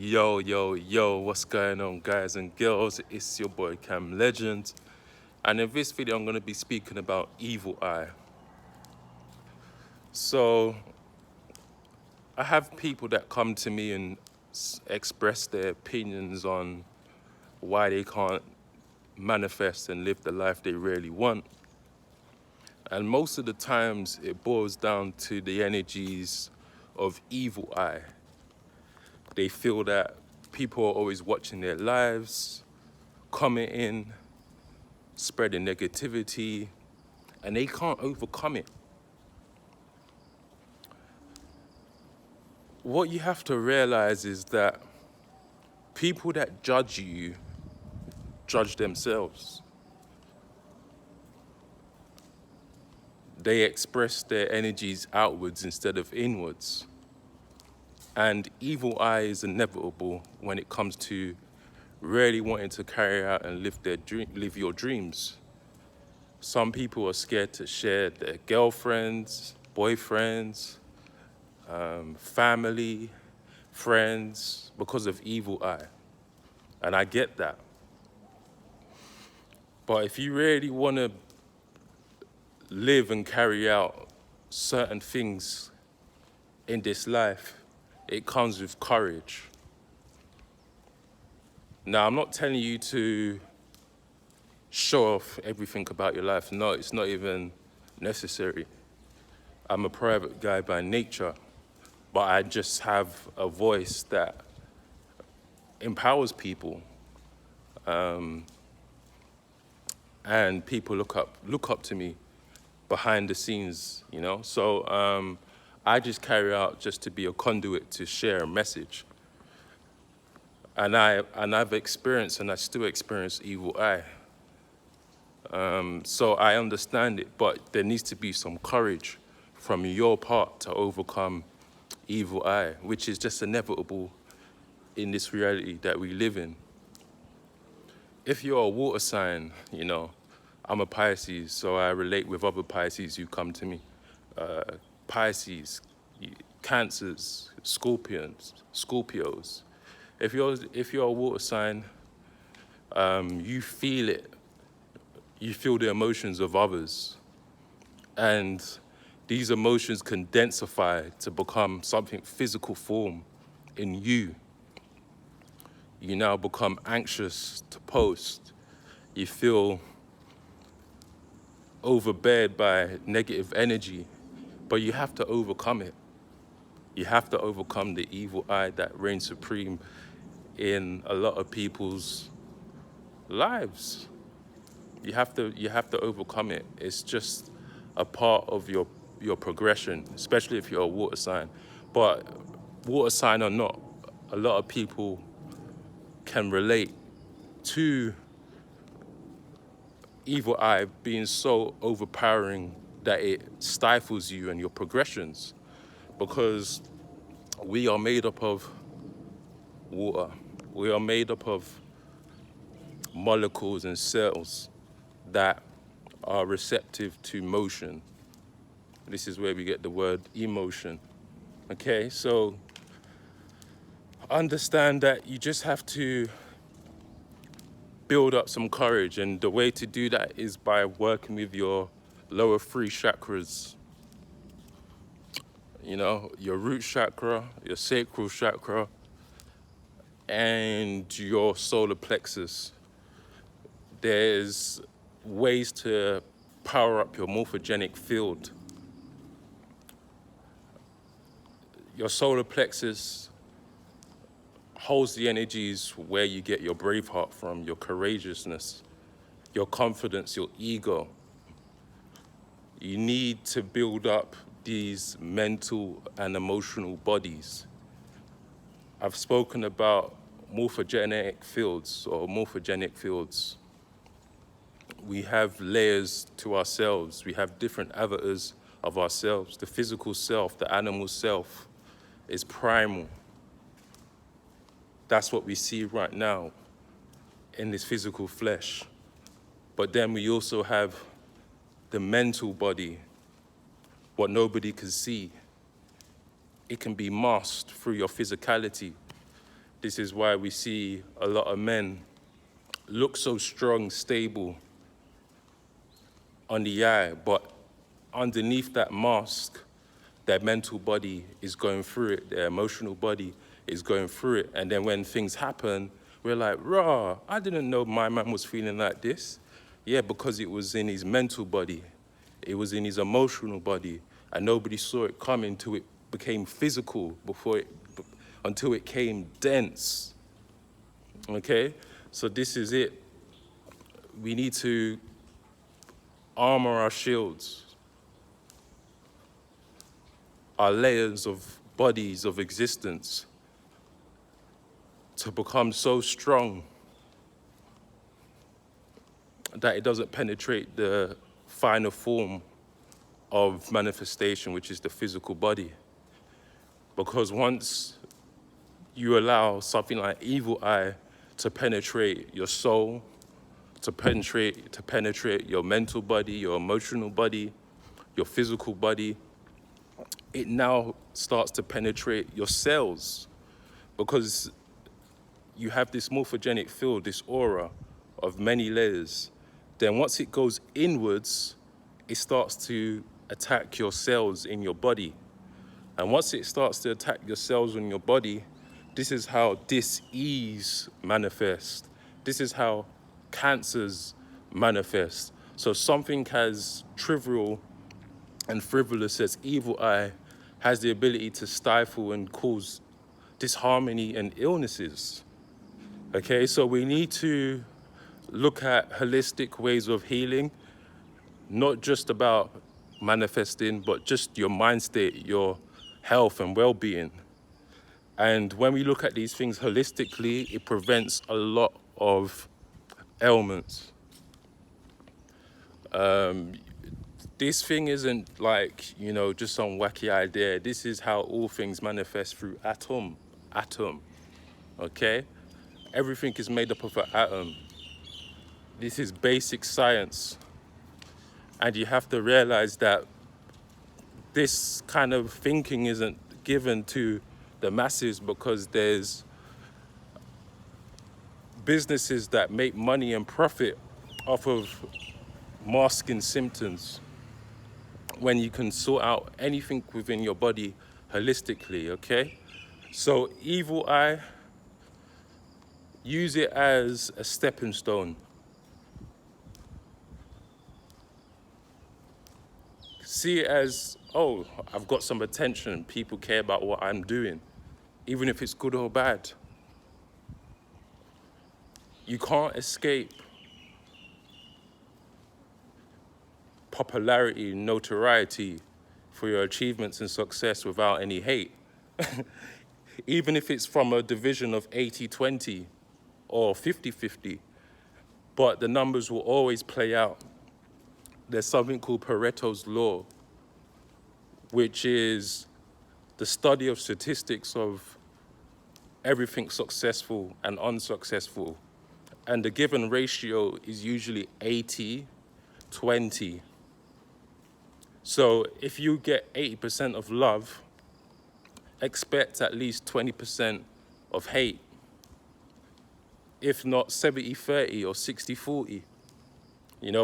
Yo, yo, yo, what's going on, guys and girls? It's your boy Cam Legend, and in this video I'm going to be speaking about evil eye. So I have people that come to me and express their opinions on why they can't manifest and live the life they really want. And most of the times it boils down to the energies of evil eye. They feel that people are always watching their lives, commenting, spreading negativity, and they can't overcome it. What you have to realize is that people that judge you judge themselves. They express their energies outwards instead of inwards. And evil eye is inevitable when it comes to really wanting to carry out and live your dreams. Some people are scared to share their girlfriends, boyfriends, family, friends, because of evil eye. And I get that. But if you really want to live and carry out certain things in this life, it comes with courage. Now, I'm not telling you to show off everything about your life. No, it's not even necessary. I'm a private guy by nature, but I just have a voice that empowers people. And people look up to me behind the scenes, you know? So I just carry out just to be a conduit to share a message. And I've experienced, and I still experience evil eye. So I understand it, but there needs to be some courage from your part to overcome evil eye, which is just inevitable in this reality that we live in. If you're a water sign, you know, I'm a Pisces, so I relate with other Pisces who come to me. Pisces, Cancers, Scorpios. If you're a water sign, you feel it. You feel the emotions of others. And these emotions can densify to become something physical form in you. You now become anxious to post. You feel overbeared by negative energy, but you have to overcome it. You have to overcome the evil eye that reigns supreme in a lot of people's lives. You have to overcome it. It's just a part of your progression, especially if you're a water sign. But water sign or not, a lot of people can relate to evil eye being so overpowering that it stifles you and your progressions, because we are made up of water. We are made up of molecules and cells that are receptive to motion. This is where we get the word emotion. Okay, so understand that you just have to build up some courage, and the way to do that is by working with your lower three chakras. You know, your root chakra, your sacral chakra, and your solar plexus. There's ways to power up your morphogenic field. Your solar plexus holds the energies where you get your brave heart from, your courageousness, your confidence, your ego. You need to build up these mental and emotional bodies. I've spoken about morphogenic fields or morphogenic fields. We have layers to ourselves. We have different avatars of ourselves. The physical self, the animal self, is primal. That's what we see right now in this physical flesh. But then we also have the mental body, what nobody can see. It can be masked through your physicality. This is why we see a lot of men look so strong, stable on the eye, but underneath that mask, their mental body is going through it, their emotional body is going through it. And then when things happen, we're like, rah, I didn't know my man was feeling like this. Yeah, because it was in his mental body, it was in his emotional body, and nobody saw it coming till it became physical, until it came dense. Okay? So this is it. We need to armor our shields, our layers of bodies of existence, to become so strong that it doesn't penetrate the finer form of manifestation, which is the physical body. Because once you allow something like evil eye to penetrate your soul, to penetrate your mental body, your emotional body, your physical body, it now starts to penetrate your cells, because you have this morphogenic field, this aura of many layers. Then once it goes inwards, it starts to attack your cells in your body. And once it starts to attack your cells in your body, this is how dis-ease manifests. This is how cancers manifest. So something as trivial and frivolous as evil eye has the ability to stifle and cause disharmony and illnesses. Okay, so we need to look at holistic ways of healing, not just about manifesting, but just your mind state, your health and well-being. And when we look at these things holistically, it prevents a lot of ailments. This thing isn't like, just some wacky idea. This is how all things manifest through atom, okay? Everything is made up of an atom. This is basic science. And you have to realize that this kind of thinking isn't given to the masses because there's businesses that make money and profit off of masking symptoms, when you can sort out anything within your body holistically, okay? So evil eye, use it as a stepping stone. See it as, oh, I've got some attention, people care about what I'm doing, even if it's good or bad. You can't escape popularity, notoriety for your achievements and success without any hate. Even if it's from a division of 80-20 or 50-50, but the numbers will always play out. There's something called Pareto's law, which is the study of statistics of everything successful and unsuccessful. And the given ratio is usually 80-20. So if you get 80% of love, expect at least 20% of hate, if not 70-30 or 60-40.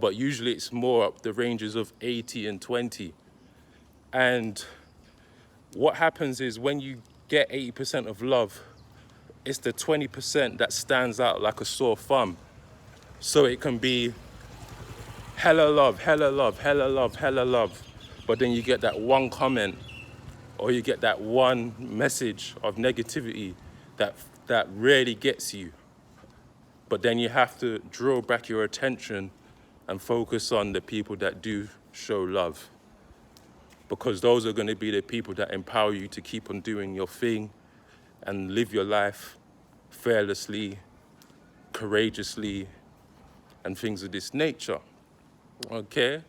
But usually it's more up the ranges of 80 and 20. And what happens is when you get 80% of love, it's the 20% that stands out like a sore thumb. So it can be hella love, hella love, hella love, hella love. But then you get that one comment or you get that one message of negativity that really gets you. But then you have to draw back your attention and focus on the people that do show love. Because those are going to be the people that empower you to keep on doing your thing and live your life fearlessly, courageously, and things of this nature. Okay?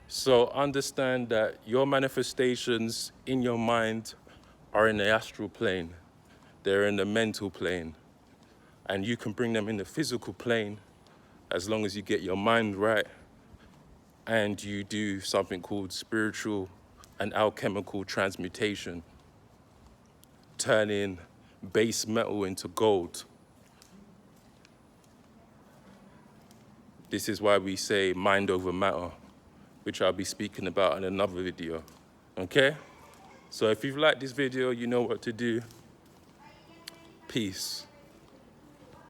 So understand that your manifestations in your mind are in the astral plane. They're in the mental plane. And you can bring them in the physical plane as long as you get your mind right and you do something called spiritual and alchemical transmutation, turning base metal into gold. This is why we say mind over matter, which I'll be speaking about in another video, okay? So if you've liked this video, you know what to do. Peace.